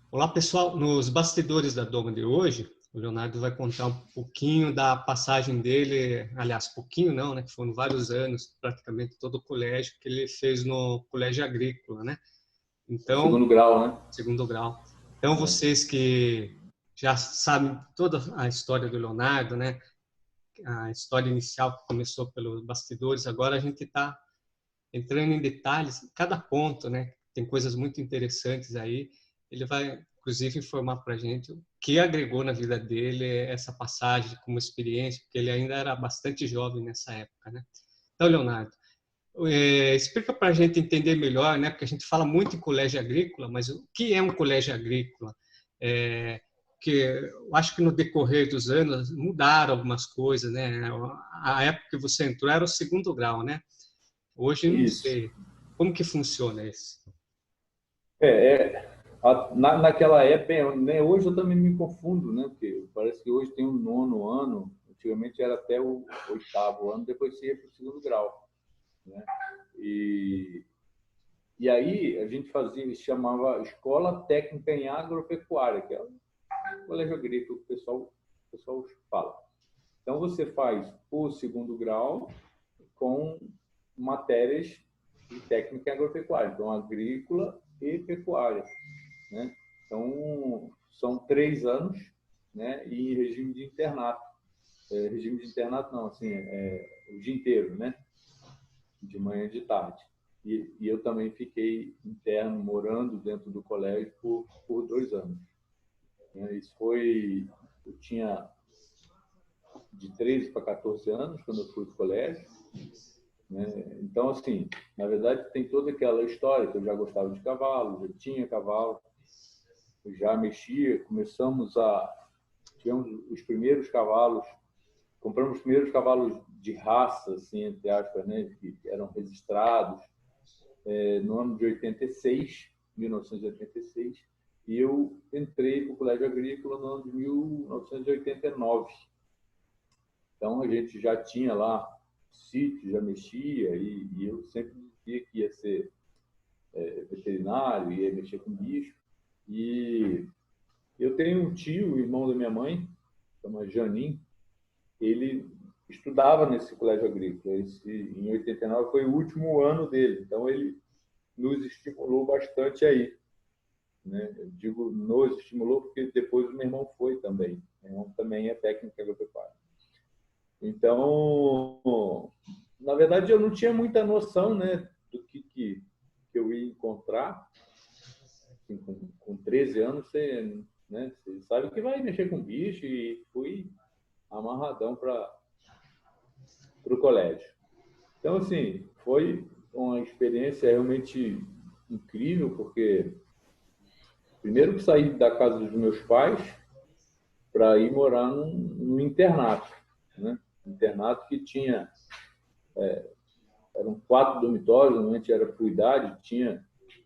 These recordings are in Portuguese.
Olá, pessoal. Nos bastidores da Doma de hoje, o Leonardo vai contar um pouquinho da passagem dele, aliás, pouquinho não, né? Que foram vários anos, praticamente todo o colégio que ele fez no colégio agrícola, né? O Então, segundo grau, né? segundo grau. Então, É. vocês que já sabem toda a história do Leonardo, né? A história inicial que começou pelos bastidores, agora a gente está entrando em detalhes, cada ponto, né? Tem coisas muito interessantes aí. Ele vai, inclusive, informar para a gente o que agregou na vida dele essa passagem como experiência, porque ele ainda era bastante jovem nessa época, né? Então, Leonardo, explica para a gente entender melhor, né? Porque a gente fala muito em colégio agrícola, mas o que é um colégio agrícola? É, que eu acho que no decorrer dos anos mudaram algumas coisas, né? A época que você entrou era o segundo grau, né? Hoje não Isso. sei. Como que funciona isso? Naquela época, né, hoje eu também me confundo, né? Porque parece que hoje tem o nono ano, antigamente era até o oitavo ano, depois ia para o segundo grau, né? E, e aí a gente fazia, chamava Escola Técnica em Agropecuária, que é o colégio agrícola que o pessoal fala. Então você faz o segundo grau com matérias de técnica agropecuária, então agrícola e pecuária, né? Então são 3 anos, né? E em regime de internato, regime de internato não, assim, o dia inteiro, né? De manhã e de tarde. E eu também fiquei interno, morando dentro do colégio por 2 anos, né? Isso foi, eu tinha de 13 para 14 anos quando eu fui para o colégio, né? Então, assim, na verdade, tem toda aquela história que eu já gostava de cavalo, já tinha cavalo, eu já mexia, tivemos os primeiros cavalos, compramos os primeiros cavalos de raça, assim, entre aspas, né, que eram registrados no ano de 86, 1986, e eu entrei para o Colégio Agrícola no ano de 1989. Então, a gente já tinha lá sítio, já mexia, e eu sempre dizia que ia ser veterinário, ia mexer com bicho. E eu tenho um tio, irmão da minha mãe, chama Janin, ele estudava nesse colégio agrícola. Em 89 foi o último ano dele, então ele nos estimulou bastante aí, né? Eu digo nos estimulou porque depois o meu irmão foi também. Meu irmão também é técnico agropecuário. Então, na verdade, eu não tinha muita noção, né, do que eu ia encontrar. Assim, com 13 anos, você sabe que vai mexer com bicho, e fui amarradão para o colégio. Então, assim, foi uma experiência realmente incrível, porque primeiro que saí da casa dos meus pais para ir morar num internato, né? Internato que tinha, eram 4 dormitórios, normalmente era por idade, tinha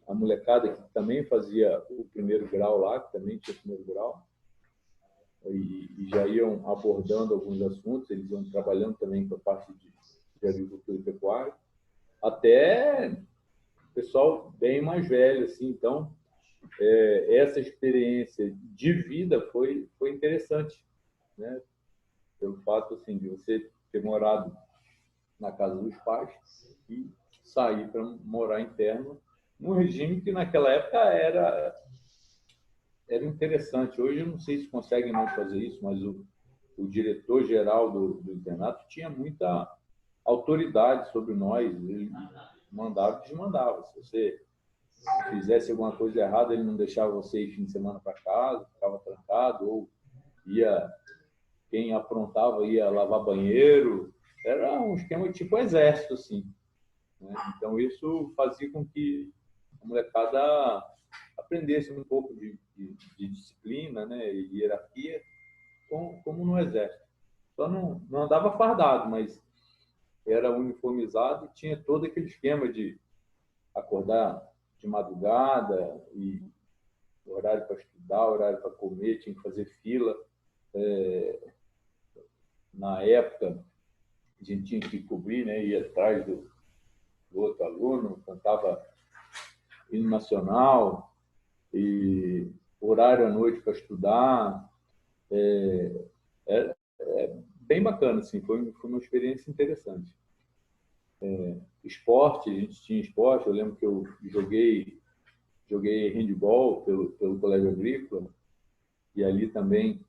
a molecada que também fazia o primeiro grau lá, que também tinha o primeiro grau, e já iam abordando alguns assuntos, eles iam trabalhando também com a parte de agricultura e pecuária, até pessoal bem mais velho, assim. Então, essa experiência de vida foi interessante, né? Pelo fato, assim, de você ter morado na casa dos pais e sair para morar interno num regime que naquela época era interessante. Hoje eu não sei se conseguem mais fazer isso, mas o diretor-geral do internato tinha muita autoridade sobre nós. Ele mandava e desmandava. Se você fizesse alguma coisa errada, ele não deixava você ir fim de semana para casa, ficava trancado, ou quem aprontava ia lavar banheiro. Era um esquema tipo exército, assim, né? Então, isso fazia com que a molecada aprendesse um pouco de disciplina, né, e hierarquia, como no exército. Só não andava fardado, mas era uniformizado e tinha todo aquele esquema de acordar de madrugada, e horário para estudar, horário para comer, tinha que fazer fila. Na época, a gente tinha que cobrir, né, ir atrás do outro aluno, cantava hino nacional, e horário à noite para estudar. É bem bacana, assim, foi uma experiência interessante. Esporte, a gente tinha esporte, eu lembro que eu joguei handball pelo Colégio Agrícola, e ali também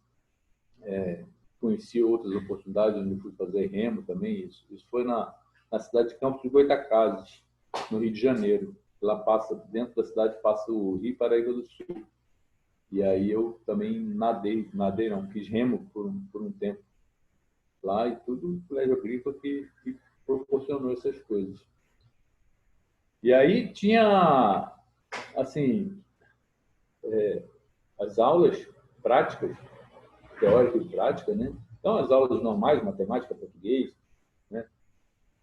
conheci outras oportunidades, onde eu fui fazer remo também. Isso foi na cidade de Campos de Goytacazes, no Rio de Janeiro. Lá passa, dentro da cidade passa o Rio Paraíba do Sul. E aí eu também nadei não, fiz remo por um tempo lá, e tudo o Colégio Agrícola que proporcionou essas coisas. E aí tinha, assim, as aulas práticas, teórica e prática, né? Então, as aulas normais, matemática, português, né?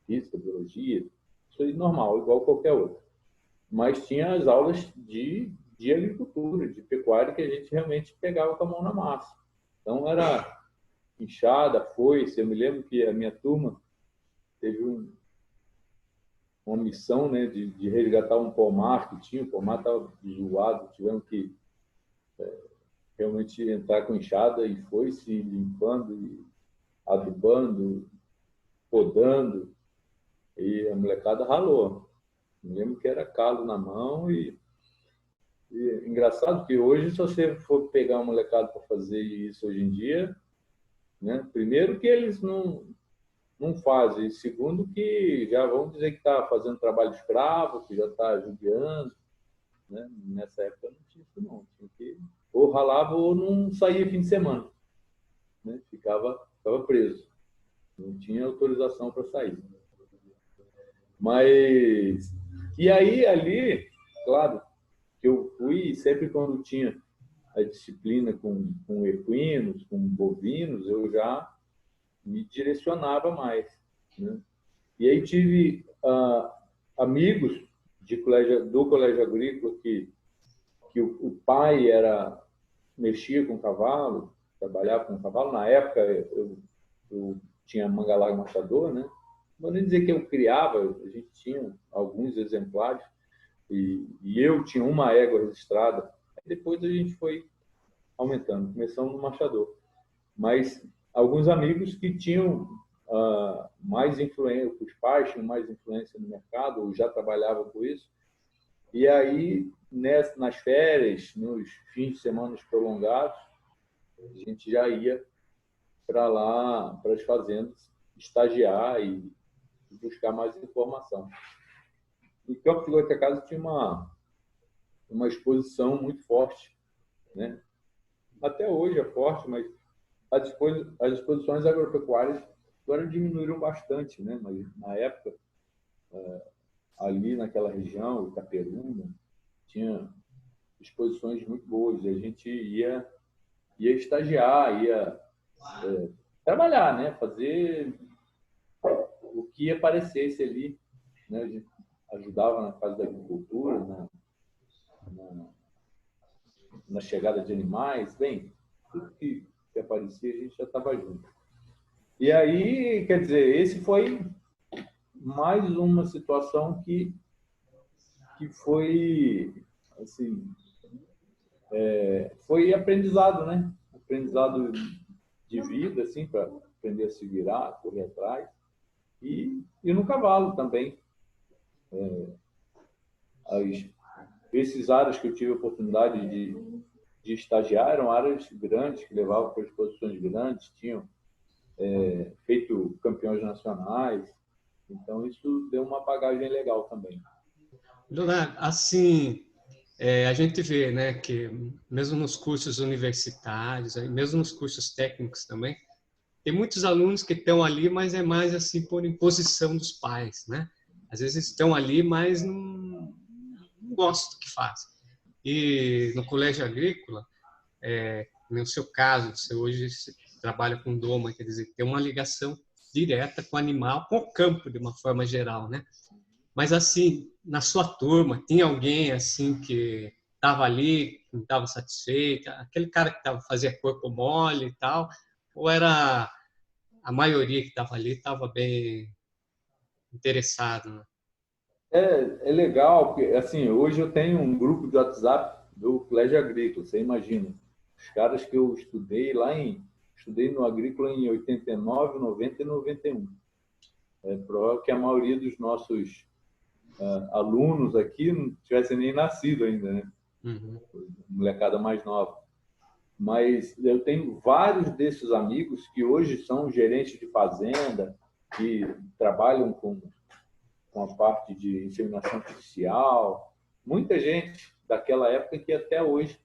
Física, biologia, isso aí normal, igual qualquer outro. Mas tinha as aulas de agricultura, de pecuária, que a gente realmente pegava com a mão na massa. Então, era enxada, foice. Eu me lembro que a minha turma teve uma missão, né, de resgatar um pomar que tinha. O pomar estava zoado, tivemos que realmente entrar com enxada e foice, limpando, e adubando, podando, e a molecada ralou. Me lembro que era calo na mão. E engraçado que hoje, se você for pegar uma molecada para fazer isso hoje em dia, né, primeiro que eles não fazem, e segundo que já vão dizer que está fazendo trabalho escravo, que já está judiando, né? Nessa época não tinha isso não, tinha que ou ralava ou não saía fim de semana, né? Ficava preso, não tinha autorização para sair. Mas e aí ali, claro, que eu fui sempre quando tinha a disciplina com equinos, com bovinos, eu já me direcionava mais, né? E aí tive amigos do colégio agrícola que o pai mexia com cavalo, trabalhava com cavalo. Na época eu tinha Mangalar Machador, né? Não vou nem dizer que eu criava, a gente tinha alguns exemplares, e eu tinha uma égua registrada. Aí depois a gente foi aumentando, começamos no Machador. Mas alguns amigos que tinham mais influência, os pais tinham mais influência no mercado, ou já trabalhavam com isso. E aí, nas férias, nos fins de semana prolongados, a gente já ia para lá, para as fazendas, estagiar e buscar mais informação. Em Campos de Goytacazes tinha uma exposição muito forte, né? Até hoje é forte, mas as exposições agropecuárias agora diminuíram bastante, né? Mas na época, ali naquela região, Itaperuna, tinha exposições muito boas, e a gente ia estagiar, ia trabalhar, né? Fazer o que aparecesse ali, né? A gente ajudava na fase da agricultura, na chegada de animais, bem, tudo que aparecia a gente já estava junto. E aí, quer dizer, esse foi mais uma situação que foi, assim, foi aprendizado, né? Aprendizado de vida, assim, para aprender a se virar, correr atrás. E no cavalo também. Esses áreas que eu tive a oportunidade de estagiar eram áreas grandes, que levavam para exposições grandes, tinham feito campeões nacionais. Então, isso deu uma bagagem legal também. Leonardo, assim, a gente vê, né, que mesmo nos cursos universitários, mesmo nos cursos técnicos também, tem muitos alunos que estão ali, mas é mais assim por imposição dos pais, né? Às vezes estão ali, mas não gostam do que fazem. E no colégio agrícola, no seu caso, você hoje trabalha com doma, quer dizer, tem uma ligação direta com o animal, com o campo de uma forma geral, né? Mas assim, na sua turma, tinha alguém assim que estava ali, que não estava satisfeito, aquele cara que fazia corpo mole e tal, ou era a maioria que estava ali estava bem interessado, né? É legal, porque assim, hoje eu tenho um grupo de WhatsApp do colégio agrícola, você imagina. Os caras que eu estudei estudei no agrícola em 89, 90 e 91. É provável que a maioria dos nossos alunos aqui não tivessem nem nascido ainda, né? Uhum. Molecada mais nova. Mas eu tenho vários desses amigos que hoje são gerentes de fazenda, que trabalham com a parte de inseminação artificial. Muita gente daquela época que até hoje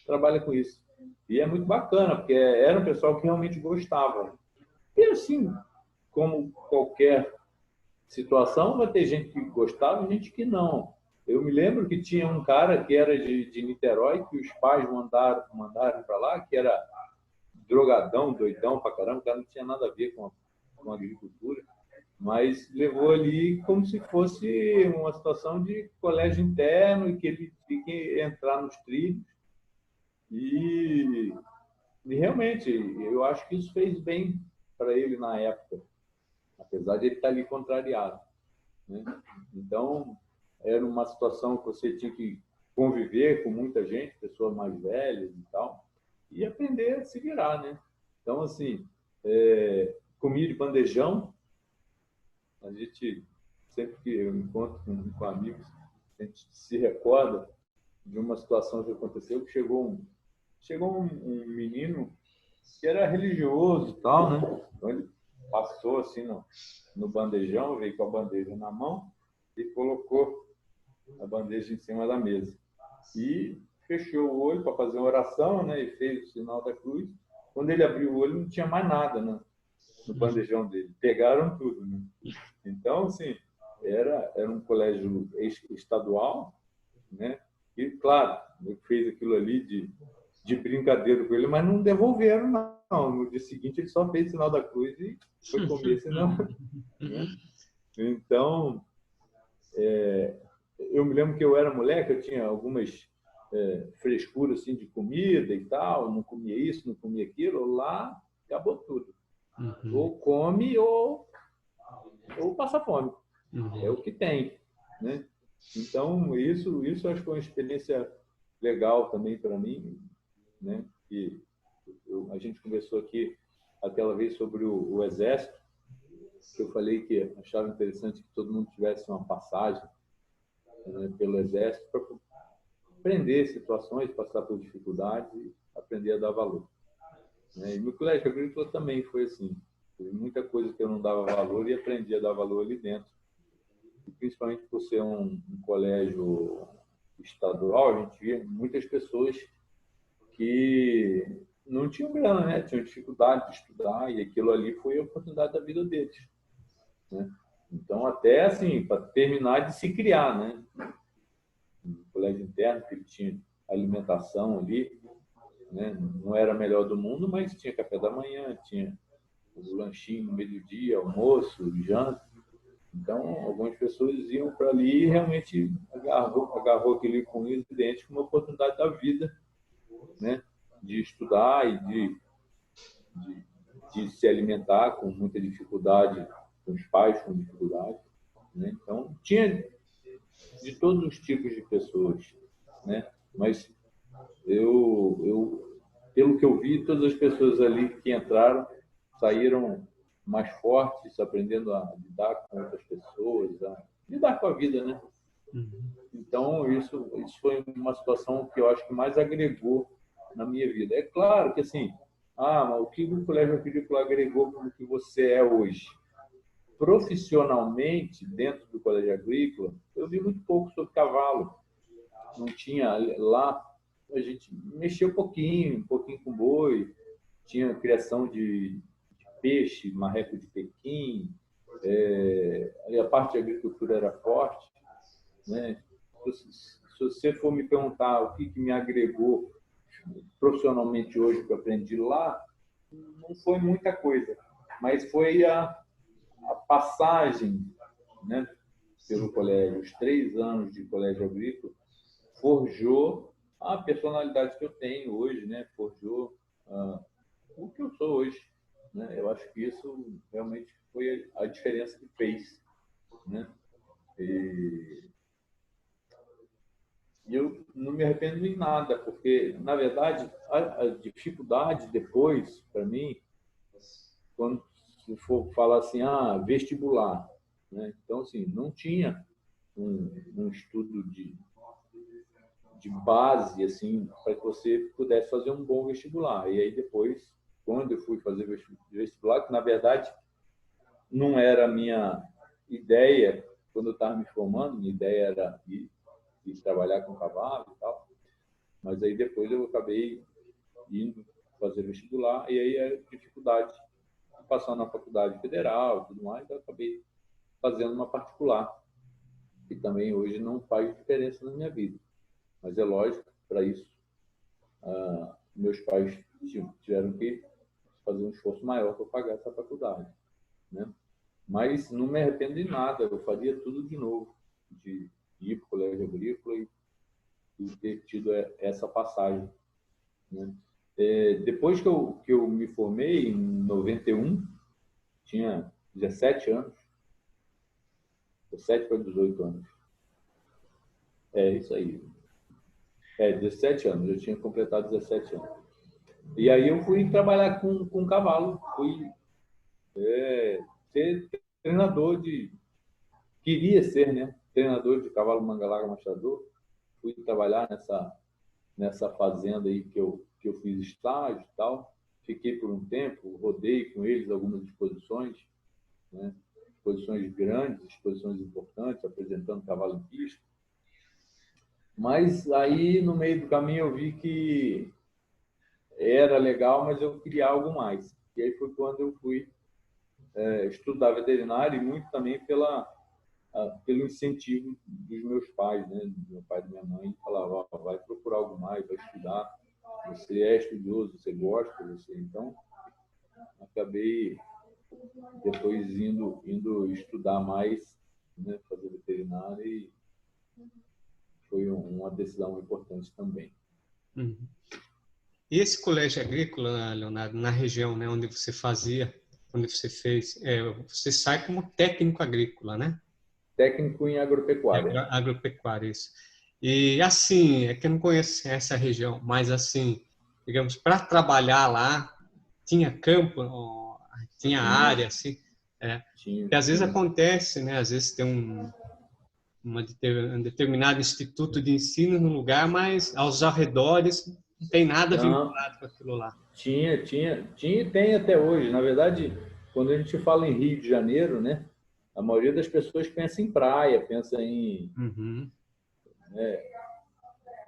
trabalha com isso. E é muito bacana, porque era um pessoal que realmente gostava. E assim, como qualquer situação, vai ter gente que gostava e gente que não. Eu me lembro que tinha um cara que era de Niterói, que os pais mandaram para lá, que era drogadão, doidão pra caramba, o cara não tinha nada a ver com a agricultura, mas levou ali como se fosse uma situação de colégio interno e que ele tinha que entrar nos trilhos. E, e realmente, eu acho que isso fez bem para ele na época, apesar de ele estar ali contrariado, né? Então, era uma situação que você tinha que conviver com muita gente, pessoas mais velhas e tal, e aprender a se virar, né? Então, assim, comia de bandejão. A gente, sempre que eu encontro com amigos, a gente se recorda de uma situação que aconteceu, que chegou um menino que era religioso e tal, né? Então ele passou assim no bandejão, veio com a bandeja na mão e colocou a bandeja em cima da mesa. E fechou o olho para fazer uma oração, né? E fez o sinal da cruz. Quando ele abriu o olho, não tinha mais nada, né? No bandejão dele. Pegaram tudo, né? Então, assim, era um colégio estadual, né? E, claro, eu fiz aquilo ali de brincadeira com ele, mas não devolveram, não. No dia seguinte, ele só fez o sinal da cruz e foi comer, senão... Né? Então, eu me lembro que eu era moleque, eu tinha algumas frescuras assim, de comida e tal, não comia isso, não comia aquilo. Lá, acabou tudo. Uhum. Ou come ou passa fome. É Uhum. o que tem, né? Então, isso acho que foi uma experiência legal também para mim, né? Que a gente conversou aqui aquela vez sobre o Exército, que eu falei que achava interessante que todo mundo tivesse uma passagem, né, pelo Exército para aprender situações, passar por dificuldades e aprender a dar valor, né? E no colégio agrícola também foi assim. Teve muita coisa que eu não dava valor e aprendi a dar valor ali dentro. E principalmente por ser um colégio estadual, a gente via muitas pessoas que não tinham grana, né? Tinham dificuldade de estudar e aquilo ali foi a oportunidade da vida deles, né? Então, até assim, para terminar de se criar, né? No colégio interno, que ele tinha alimentação ali, né? Não era a melhor do mundo, mas tinha café da manhã, tinha o lanchinho no meio do dia, almoço, janta. Então, algumas pessoas iam para ali e realmente agarrou aquele com os dentes como uma oportunidade da vida, né? De estudar e de se alimentar com muita dificuldade, com os pais com dificuldade, né? Então, tinha de todos os tipos de pessoas, né? Mas pelo que eu vi, todas as pessoas ali que entraram saíram mais fortes, aprendendo a lidar com outras pessoas, a lidar com a vida, né? Uhum. Então, isso foi uma situação que eu acho que mais agregou na minha vida. É claro que, assim, mas o que o colégio agrícola agregou para o que você é hoje? Profissionalmente, dentro do colégio agrícola, eu vi muito pouco sobre cavalo. Não tinha lá, a gente mexia um pouquinho com boi, tinha criação de peixe, marreco de Pequim, a parte de agricultura era forte, né? Se você for me perguntar o que me agregou profissionalmente hoje que eu aprendi lá, não foi muita coisa, mas foi a passagem, né, pelo colégio, os 3 anos de colégio agrícola, forjou a personalidade que eu tenho hoje, né? Forjou o que eu sou hoje, né? Eu acho que isso realmente foi a diferença que fez, né? E E eu não me arrependo em nada, porque, na verdade, a dificuldade depois, para mim, quando se for falar assim, vestibular, né? Então, assim, não tinha um estudo de base, assim, para que você pudesse fazer um bom vestibular. E aí depois, quando eu fui fazer vestibular, que na verdade não era a minha ideia, quando eu estava me formando, minha ideia era ir trabalhar com cavalo e tal, mas aí depois eu acabei indo fazer vestibular, e aí a dificuldade de passar na faculdade federal e tudo mais, eu acabei fazendo uma particular, que também hoje não faz diferença na minha vida. Mas é lógico, para isso, meus pais tiveram que fazer um esforço maior para pagar essa faculdade, né? Mas não me arrependo de nada, eu faria tudo de novo, de ir para o colégio agrícola e ter tido essa passagem, né? Depois que eu me formei, em 91, tinha 17 anos, 17 para 18 anos. É isso aí. 17 anos, eu tinha completado 17 anos. E aí eu fui trabalhar com cavalo, fui ser treinador de... Queria ser, né? Treinador de cavalo manga-larga machador. Fui trabalhar nessa fazenda aí que eu fiz estágio e tal. Fiquei por um tempo, rodei com eles algumas exposições, né? Exposições grandes, exposições importantes, apresentando cavalo em pista. Mas aí, no meio do caminho, eu vi que era legal, mas eu queria algo mais. E aí foi quando eu fui estudar veterinário, e muito também pelo incentivo dos meus pais, né? Do meu pai e da minha mãe, falava, vai procurar algo mais, vai estudar, você é estudioso, você gosta, então acabei depois indo estudar mais, né? Fazer veterinário, e foi uma decisão importante também. Uhum. E esse colégio agrícola, Leonardo, na região, né, onde você fazia, onde você fez, você sai como técnico agrícola, né? Técnico em agropecuária. Agropecuária, isso. E assim, é que eu não conheço essa região, mas assim, digamos, para trabalhar lá, tinha campo, tinha área, assim, que às vezes Tinha. acontece, né? Às vezes tem um determinado instituto de ensino no lugar, mas aos arredores não tem nada Não, vinculado com aquilo lá. tinha e tem até hoje. Na verdade, quando a gente fala em Rio de Janeiro, né, a maioria das pessoas pensa em praia, pensa Uhum.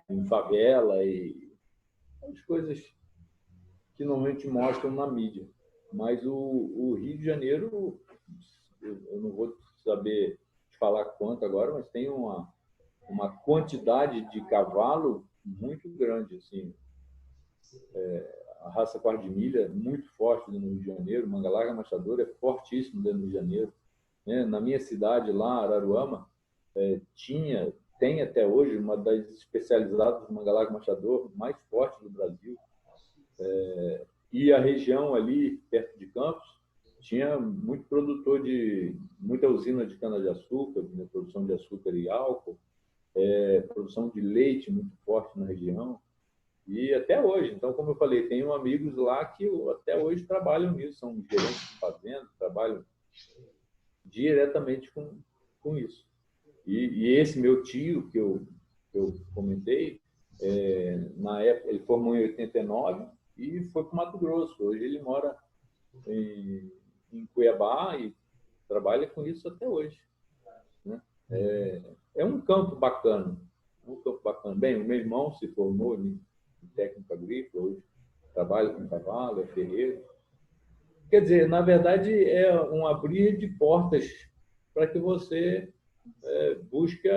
em favela e as coisas que normalmente mostram na mídia. Mas o Rio de Janeiro, eu não vou saber te falar quanto agora, mas tem uma quantidade de cavalo muito grande, assim. A raça quarto de milha é muito forte no Rio de Janeiro, manga-larga machador é fortíssimo dentro do Rio de Janeiro, né? Na minha cidade lá, Araruama, tem até hoje uma das especializadas do manga-larga machador mais forte do Brasil. E a região ali, perto de Campos, tinha muito produtor muita usina de cana-de-açúcar, né, produção de açúcar e álcool, produção de leite muito forte na região. E até hoje, então, como eu falei, tenho amigos lá que até hoje trabalham nisso, são gerentes de fazenda, trabalham diretamente com isso. E esse meu tio, que eu comentei, na época, ele formou em 89 e foi para o Mato Grosso. Hoje ele mora em Cuiabá e trabalha com isso até hoje, né? É um campo bacana, um campo bacana. Bem, o meu irmão se formou em técnico agrícola, hoje trabalha com cavalo, é ferreiro. Quer dizer, na verdade, é um abrir de portas para que você busque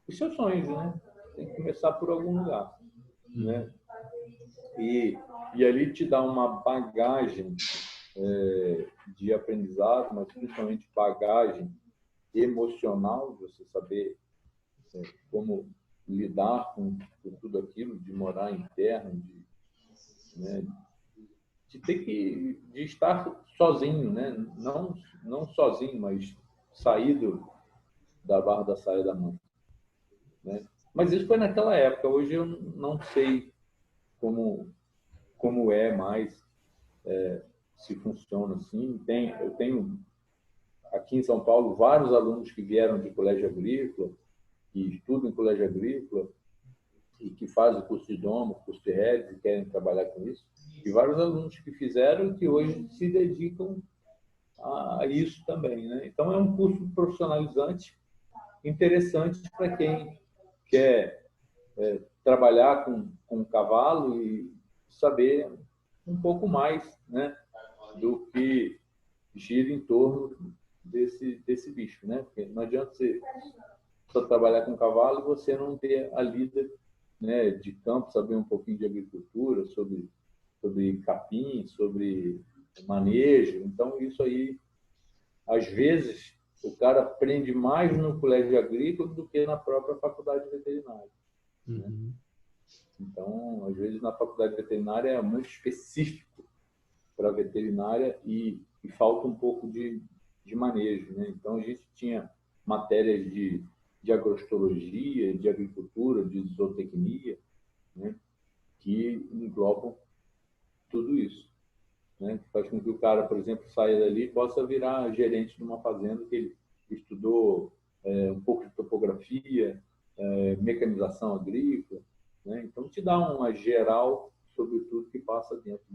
os seus sonhos, né? Tem que começar por algum lugar, né? E ali te dá uma bagagem de aprendizado, mas principalmente bagagem emocional, você saber como lidar com tudo aquilo, de morar em terra, né, de ter de estar sozinho, né? Não sozinho, mas saído da Barra da Saia da Mancha, né? Mas isso foi naquela época. Hoje eu não sei como é mais, se funciona assim. Eu tenho aqui em São Paulo vários alunos que vieram de colégio agrícola, que estudam em colégio agrícola e que fazem curso de domo, curso de redes e querem trabalhar com isso. E vários alunos que fizeram e que hoje se dedicam a isso também, né? Então é um curso profissionalizante, interessante para quem quer trabalhar com cavalo e saber um pouco mais, né, do que gira em torno desse bicho, né? Porque não adianta você só trabalhar com cavalo e você não ter a lida, né, de campo, saber um pouquinho de agricultura, sobre capim, sobre manejo. Então, isso aí, às vezes, o cara aprende mais no colégio agrícola do que na própria faculdade veterinária. Uhum. Né? Então, às vezes, na faculdade veterinária é muito específico para a veterinária e falta um pouco de manejo, né? Então, a gente tinha matérias de agrostologia, de agricultura, de zootecnia, né, que englobam tudo isso, né? Faz com que o cara, por exemplo, saia dali e possa virar gerente de uma fazenda que ele estudou um pouco de topografia, mecanização agrícola, né? Então, te dá uma geral sobre tudo que passa dentro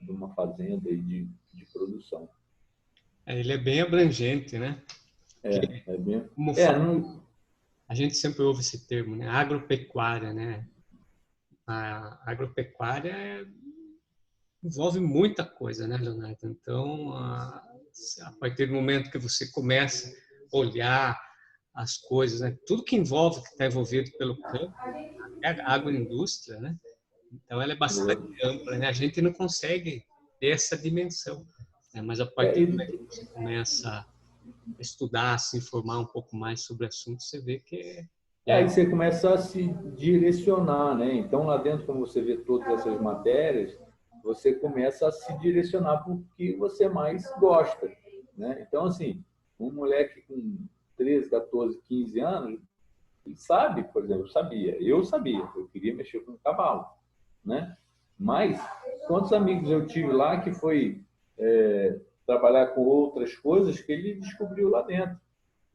de uma fazenda e de produção. Ele é bem abrangente, né? É bem... Como a gente sempre ouve esse termo, né? Agropecuária, né? A agropecuária envolve muita coisa, né, Leonardo? Então, a partir do momento que você começa a olhar as coisas, né? Tudo que envolve, que está envolvido pelo campo, é a agroindústria, né? Então, ela é bastante ampla, né? A gente não consegue ter essa dimensão, né? Mas a partir do momento que você começa a estudar, a se informar um pouco mais sobre o assunto, você vê que Aí você começa a se direcionar, né? Então, lá dentro, como você vê todas essas matérias, você começa a se direcionar para o que você mais gosta, né? Então, assim, um moleque com 13, 14, 15 anos, ele sabe, por exemplo, eu sabia, eu queria mexer com o cavalo, né? Mas, quantos amigos eu tive lá que foi trabalhar com outras coisas que ele descobriu lá dentro?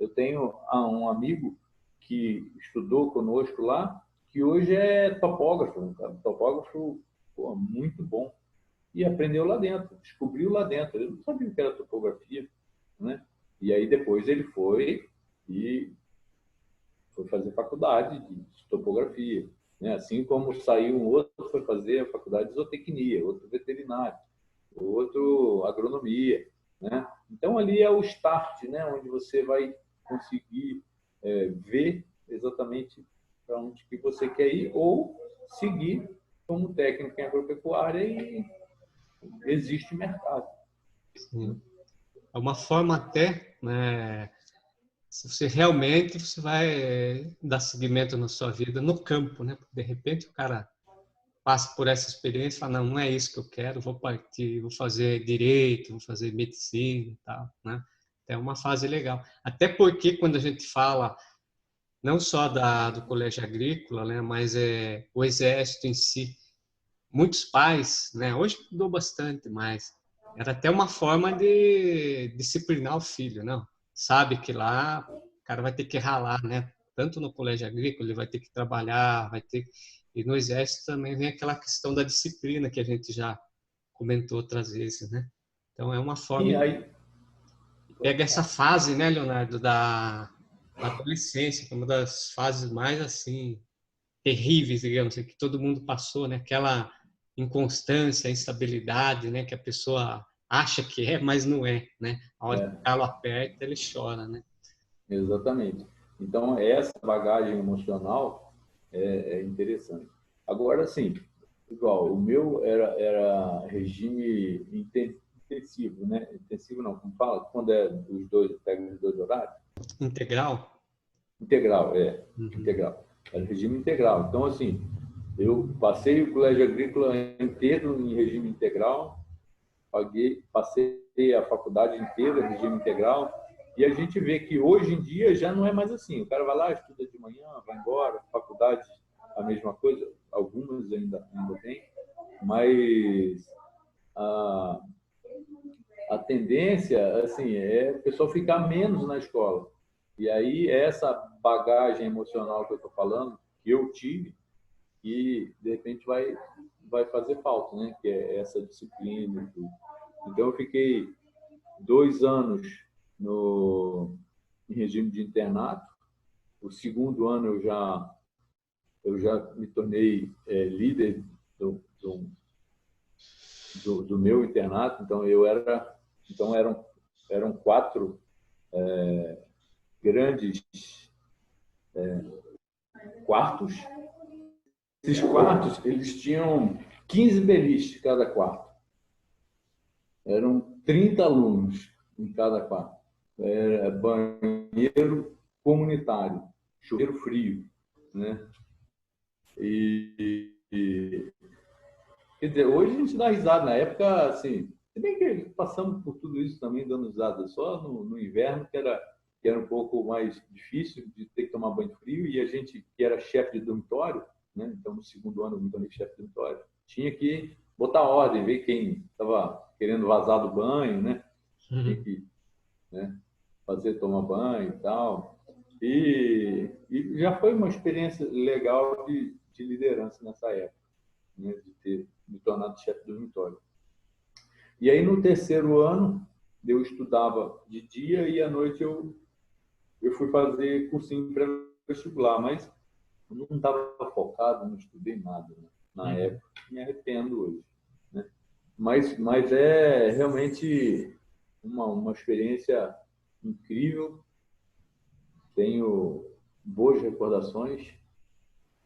Eu tenho um amigo que estudou conosco lá, que hoje é topógrafo, um topógrafo, pô, muito bom. E aprendeu lá dentro, descobriu lá dentro. Ele não sabia o que era topografia, né? E aí depois ele foi fazer faculdade de topografia, né? Assim como saiu um outro, foi fazer a faculdade de zootecnia, outro veterinário, outro agronomia, né? Então ali é o start, né? Onde você vai conseguir ver exatamente para onde que você quer ir ou seguir como técnico em agropecuária e existe mercado. sim, é uma forma até, né, se você realmente você vai dar seguimento na sua vida no campo, né? De repente o cara passa por essa experiência e fala, não é isso que eu quero, vou partir, vou fazer direito, vou fazer medicina e tal, né? É uma fase legal. Até porque quando a gente fala não só do colégio agrícola, né, mas o exército em si, muitos pais, né, hoje mudou bastante, mas era até uma forma de disciplinar o filho, não? Sabe que lá o cara vai ter que ralar, né? Tanto no colégio agrícola ele vai ter que trabalhar, e no exército também vem aquela questão da disciplina que a gente já comentou outras vezes, né? Então é uma forma. E aí Pega essa fase, né, Leonardo, da adolescência, que é uma das fases mais assim terríveis, digamos, que todo mundo passou, né? Aquela inconstância, instabilidade, né? Que a pessoa acha que é, mas não é, né? A hora que o calo aperta, ele chora, né? exatamente. Então, essa bagagem emocional é interessante. Agora, sim, igual, o meu era regime intensivo, né? Intensivo não, como fala? Quando é os dois, pega os dois horários? Integral? Integral, Uhum. integral. Era regime integral. Então, assim, eu passei o colégio agrícola inteiro em regime integral, passei a faculdade inteira em regime integral, E a gente vê que hoje em dia já não é mais assim. O cara vai lá, estuda de manhã, vai embora, faculdade, a mesma coisa, algumas ainda tem, mas a tendência assim, é o pessoal ficar menos na escola. E aí, essa bagagem emocional que eu estou falando, que eu tive, que de repente vai fazer falta, né? Que é essa disciplina. Então, eu fiquei 2 anos em regime de internato. O segundo ano eu já me tornei líder do meu internato. Então eram 4 grandes quartos. Esses quartos, eles tinham 15 beliches cada quarto. Eram 30 alunos em cada quarto. Era banheiro comunitário, chuveiro frio, né? Quer dizer, hoje a gente dá risada. Na época, assim, se bem que passamos por tudo isso também dando risada, só no inverno que era um pouco mais difícil de ter que tomar banho frio, e a gente, que era chefe de dormitório, né? Então, no segundo ano, eu me tornei chefe de dormitório, tinha que botar ordem, ver quem estava querendo vazar do banho, né? Tinha que, né, fazer tomar banho e tal. E já foi uma experiência legal de liderança nessa época, né? De ter me tornado chefe de dormitório. E aí, no terceiro ano, eu estudava de dia e à noite eu fui fazer cursinho pré-vestibular, mas eu não estava focado, não estudei nada, né, na época. Me arrependo hoje, né? Mas é realmente uma experiência incrível. Tenho boas recordações,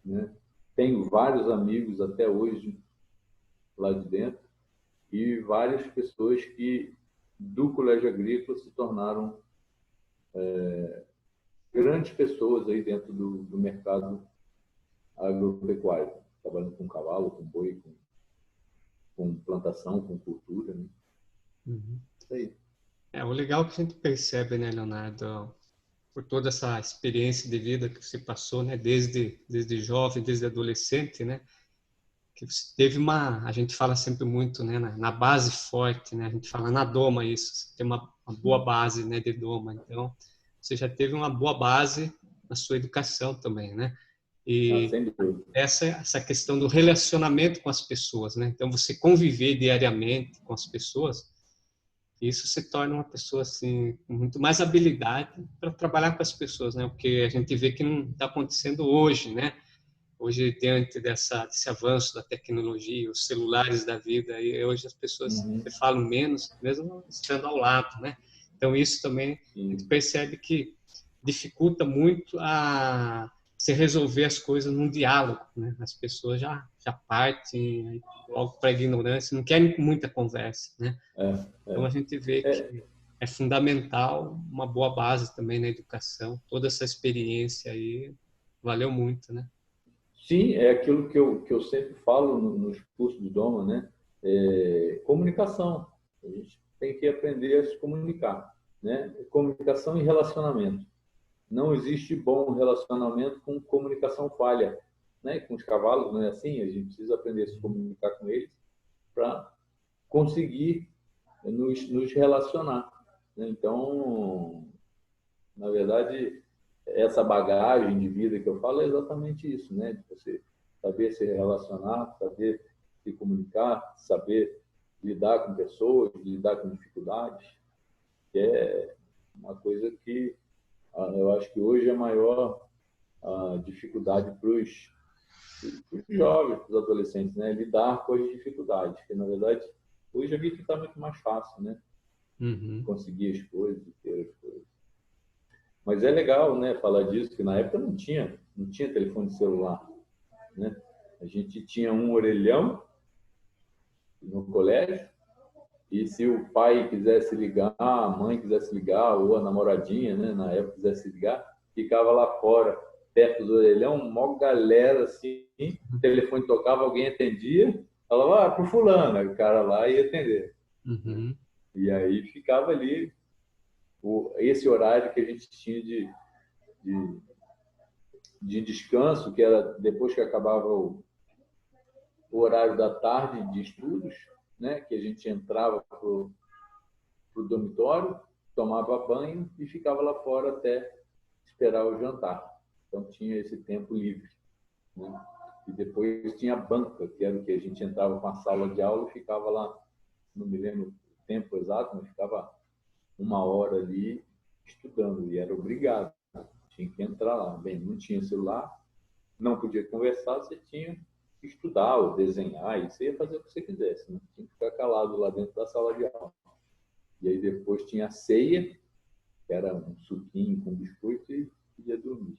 né? Tenho vários amigos até hoje lá de dentro e várias pessoas que do Colégio Agrícola se tornaram grandes pessoas aí dentro do mercado agropecuário, trabalhando com cavalo, com boi, com plantação, com cultura, né? Isso aí. O legal que a gente percebe, né, Leonardo, por toda essa experiência de vida que você passou, né, desde jovem, desde adolescente, né, que você teve a gente fala sempre muito, né, na base forte, né, a gente fala na doma isso, você tem uma boa base, né, de doma, então você já teve uma boa base na sua educação também, né, e Sem dúvida. essa questão do relacionamento com as pessoas, né, então você conviver diariamente com as pessoas, isso se torna uma pessoa assim com muito mais habilidade para trabalhar com as pessoas, né, porque a gente vê que não está acontecendo hoje, né. Hoje, diante desse avanço da tecnologia, os celulares da vida, e hoje as pessoas se falam menos, mesmo estando ao lado, né? Então, isso também a gente percebe que dificulta muito a se resolver as coisas num diálogo, né? As pessoas já partem logo para a ignorância, não querem muita conversa, né? Então, a gente vê que é fundamental uma boa base também na educação. Toda essa experiência aí valeu muito, né? Sim, é aquilo que eu sempre falo nos cursos de Doma, né? Comunicação. A gente tem que aprender a se comunicar, né? Comunicação e relacionamento. Não existe bom relacionamento com comunicação falha, né? Com os cavalos não é assim. A gente precisa aprender a se comunicar com eles para conseguir nos relacionar, né? Então, na verdade, essa bagagem de vida que eu falo é exatamente isso, né? De você saber se relacionar, saber se comunicar, saber lidar com pessoas, lidar com dificuldades, que é uma coisa que eu acho que hoje é a maior dificuldade para os jovens, para os adolescentes, né? Lidar com as dificuldades, que na verdade hoje a vida está muito mais fácil, né? Conseguir as coisas, ter as coisas. Mas é legal, né, falar disso, que na época não tinha telefone celular, né? A gente tinha um orelhão no colégio, e se o pai quisesse ligar, a mãe quisesse ligar, ou a namoradinha, né, na época quisesse ligar, ficava lá fora, perto do orelhão, uma galera assim, o telefone tocava, alguém atendia, falava, pro fulano, aí o cara lá ia atender. E aí ficava ali esse horário que a gente tinha de descanso, que era depois que acabava o horário da tarde de estudos, né, que a gente entrava para o dormitório, tomava banho e ficava lá fora até esperar o jantar. Então tinha esse tempo livre, né? E depois tinha a banca, que era o que a gente entrava com a sala de aula e ficava lá, não me lembro o tempo exato, mas ficava 1 hora ali estudando, e era obrigado, tinha que entrar lá. Bem, não tinha celular, não podia conversar, você tinha que estudar ou desenhar, e você ia fazer o que você quisesse, né? Tinha que ficar calado lá dentro da sala de aula. E aí depois tinha a ceia, que era um suquinho com biscoito, e ia dormir.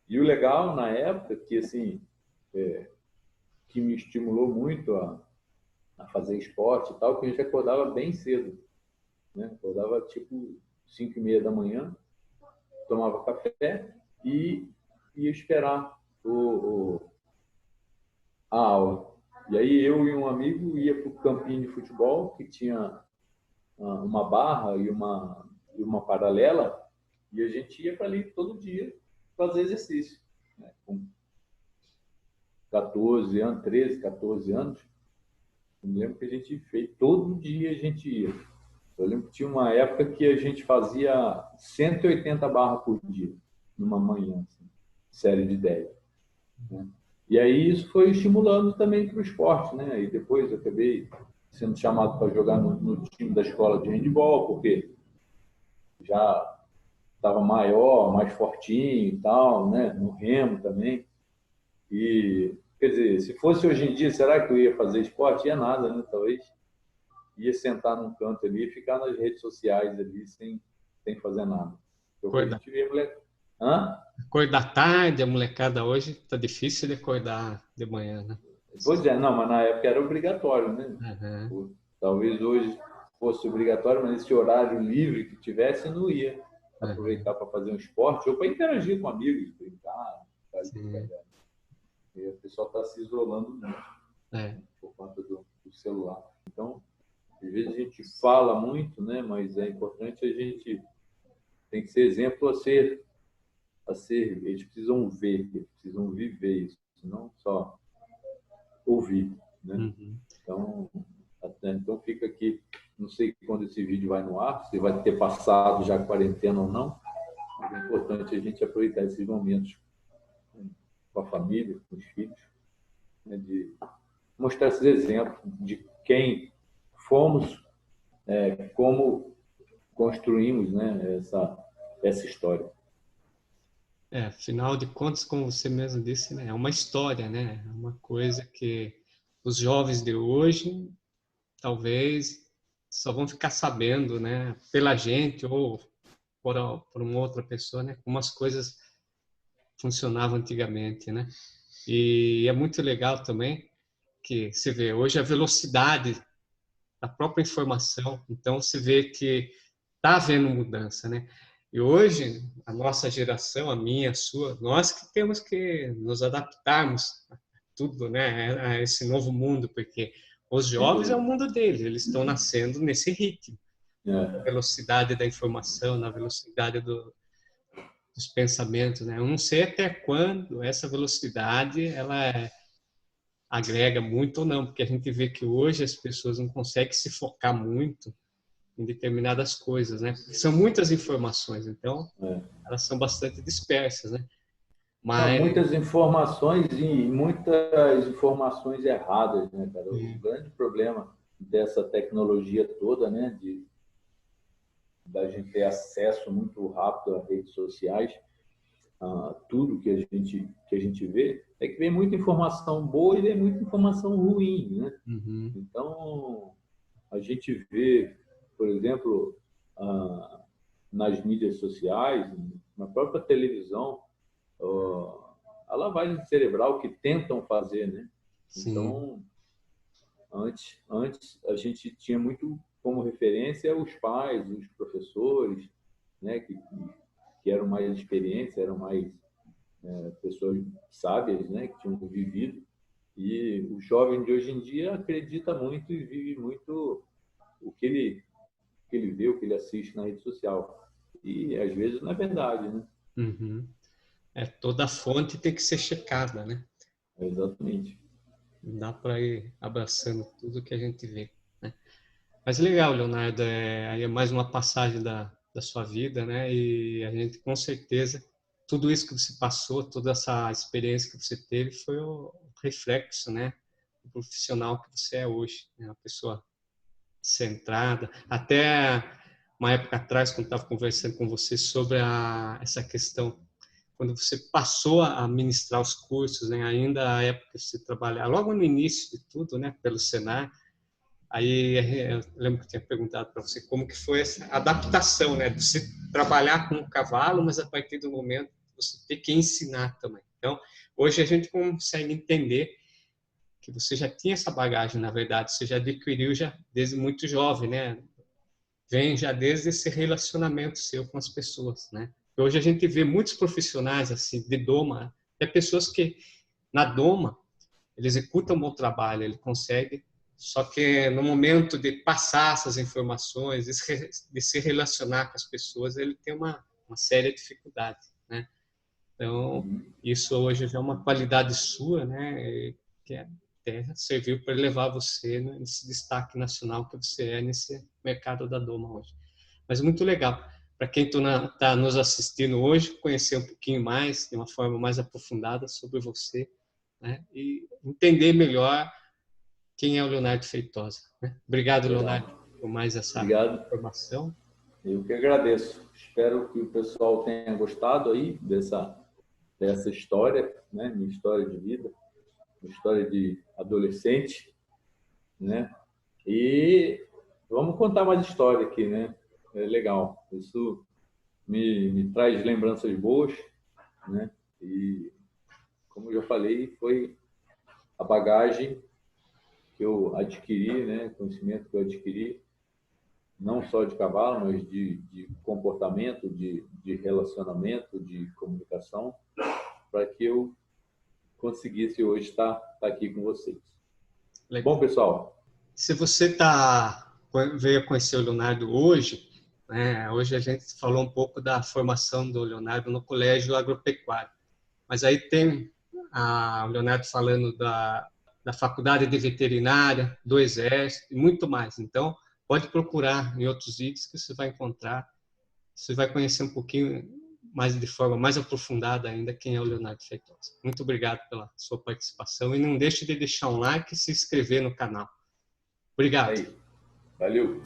E o legal na época, que assim, que me estimulou muito a fazer esporte e tal, que a gente acordava bem cedo, né? Acordava tipo 5h30 da manhã, tomava café e ia esperar a aula. E aí eu e um amigo ia para o campinho de futebol, que tinha uma barra e uma paralela, e a gente ia para ali todo dia fazer exercício, né? Com 14 anos, 13, 14 anos, eu me lembro que a gente fez, todo dia a gente ia. Eu lembro que tinha uma época que a gente fazia 180 barras por dia, numa manhã, assim, série de 10. Né? E aí isso foi estimulando também para o esporte, né? E depois eu acabei sendo chamado para jogar no time da escola de handebol, porque já estava maior, mais fortinho e tal, né? No remo também. E, quer dizer, se fosse hoje em dia, será que eu ia fazer esporte? Ia nada, né? Talvez ia sentar num canto ali e ficar nas redes sociais ali sem fazer nada. Então, a Acordar, gente vê moleque. Hã? acordar tarde, a molecada hoje tá difícil de acordar de manhã, né? Pois é, não, mas na época era obrigatório, né? Uhum, Talvez hoje fosse obrigatório, mas esse horário livre que tivesse, não ia uhum, aproveitar para fazer um esporte ou para interagir com amigos, brincar, sim, e o pessoal está se isolando muito, é, né, por conta do celular. Então, às vezes a gente fala muito, né? Mas é importante a gente tem que ser exemplo a ser. Eles precisam ver, eles precisam viver isso, não só ouvir, né? uhum. Então fica aqui, não sei quando esse vídeo vai no ar, se vai ter passado já a quarentena ou não, mas é importante a gente aproveitar esses momentos com a família, com os filhos, né? De mostrar esses exemplos de quem fomos, como construímos, né? Essa história. Afinal de contas, como você mesmo disse, né, é uma história, né? É uma coisa que os jovens de hoje talvez só vão ficar sabendo, né, pela gente ou por uma outra pessoa, né, como as coisas funcionavam antigamente, né? E é muito legal também que se vê hoje a velocidade da própria informação, então se vê que está havendo mudança, né? E hoje, a nossa geração, a minha, a sua, nós que temos que nos adaptarmos a tudo, né, a esse novo mundo, porque os Sem jovens é o dúvida. mundo deles, eles estão nascendo nesse ritmo, na É, velocidade da informação, na velocidade dos pensamentos, né? Eu não sei até quando essa velocidade agrega muito ou não, porque a gente vê que hoje as pessoas não conseguem se focar muito em determinadas coisas, né? Porque são muitas informações, então é. elas são bastante dispersas, né? Não, Mas muitas informações e muitas informações erradas, né, cara? O é, grande problema dessa tecnologia toda, né, da gente ter acesso muito rápido às redes sociais, a tudo que a gente vê, é que vem muita informação boa e vem muita informação ruim, né? uhum, Então, a gente vê, por exemplo, nas mídias sociais, na própria televisão, a lavagem cerebral que tentam fazer, né? sim, Então, antes a gente tinha muito como referência os pais, os professores, né? Que eram mais experientes, eram mais pessoas sábias, né? Que tinham vivido. E o jovem de hoje em dia acredita muito e vive muito o que ele vê, o que ele assiste na rede social. e às vezes não é verdade, né? Uhum. Toda fonte tem que ser checada, né? Exatamente. Não dá para ir abraçando tudo que a gente vê, né? Mas legal, Leonardo, aí é mais uma passagem da sua vida, né? E a gente, com certeza, tudo isso que você passou, toda essa experiência que você teve foi o reflexo, né? O profissional que você é hoje, né? Uma pessoa centrada. Até uma época atrás, quando estava conversando com você sobre essa questão, quando você passou a ministrar os cursos, né? Ainda a época que você trabalhava, logo no início de tudo, né? Pelo Senar, aí eu lembro que eu tinha perguntado para você como que foi essa adaptação, né? De você trabalhar com o cavalo, mas a partir do momento você ter que ensinar também. Então, hoje a gente consegue entender que você já tinha essa bagagem, na verdade, você já adquiriu já desde muito jovem, né? Vem já desde esse relacionamento seu com as pessoas, né? Hoje a gente vê muitos profissionais assim de doma, até pessoas que na doma ele executa um bom trabalho, ele consegue, só que no momento de passar essas informações, de se relacionar com as pessoas, ele tem uma séria dificuldade, né? Então, isso hoje já é uma qualidade sua, né? Que até serviu para levar você nesse destaque nacional que você é nesse mercado da doma hoje. Mas muito legal. Para quem está nos assistindo hoje, conhecer um pouquinho mais, de uma forma mais aprofundada sobre você, né? E entender melhor quem é o Leonardo Feitosa, né? Obrigado, Leonardo, Legal. por mais essa Obrigado. informação. Eu que agradeço. Espero que o pessoal tenha gostado aí dessa história, né? Minha história de vida, minha história de adolescente, né? E vamos contar mais história aqui, né? É legal. Isso me traz lembranças boas, né? E, como eu já falei, foi a bagagem que eu adquiri, né? Conhecimento que eu adquiri, não só de cavalo, mas de comportamento, de relacionamento, de comunicação, para que eu conseguisse hoje estar aqui com vocês. Legal. Bom, pessoal. Se você veio conhecer o Leonardo hoje, né? Hoje a gente falou um pouco da formação do Leonardo no Colégio Agropecuário, mas aí tem o Leonardo falando da Faculdade de Veterinária, do Exército e muito mais. Então, pode procurar em outros vídeos que você vai encontrar, você vai conhecer um pouquinho mais de forma mais aprofundada ainda quem é o Leonardo Feitosa. Muito obrigado pela sua participação e não deixe de deixar um like e se inscrever no canal. Obrigado. Aí. Valeu.